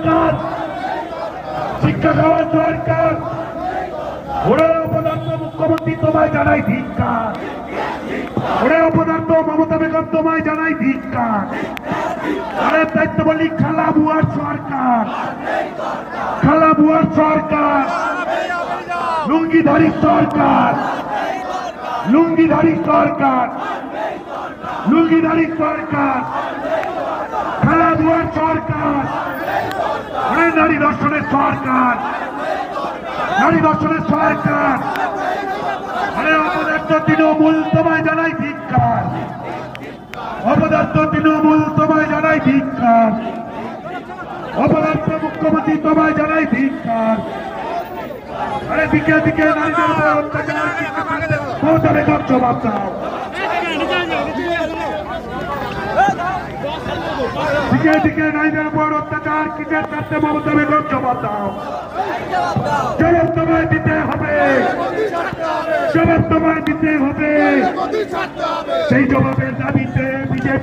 সরকার, শিক্ষা খাওয়ার সরকার, ওরে অপদার্থ মুখ্যমন্ত্রী তোমায় জানাই ধিক্কার, ওরে অপদার্থ মমতা বেগম তোমায় জানাই ধিক্কার। আরে দায়িত্ব বলি খালা বুয়ার সরকার, খালা বুয়ার সরকার, লুঙ্গিধারী সরকার, লুঙ্গিধারী সরকার, লুঙ্গিধারী সরকার, খালা বুয়ার সরকার, আরে নারী দর্শনের সরকার, নারী দর্শনের সরকার, আরে অপদার্থ তৃণমূল তোমায় জানাই ধিক্কার, অপদার্থ তৃণমূল তোমায় জানাই ধিক্কার, অপদার্থ মুখ্যমন্ত্রী তোমায় জানাই ধিক্কার। আরে দিকে দিকে নারীদের উপর অত্যাচার মমতা বেগম জবাব দাও, দিকে দিকে নারীদের উপর অত্যাচার কিসের কাছে মমতা বেগম জবাব দাও, জবাব তোমায় দিতে হবে, জবাব তোমায় দিতে হবে। সেই জবাবের দাবিতে বিজেপি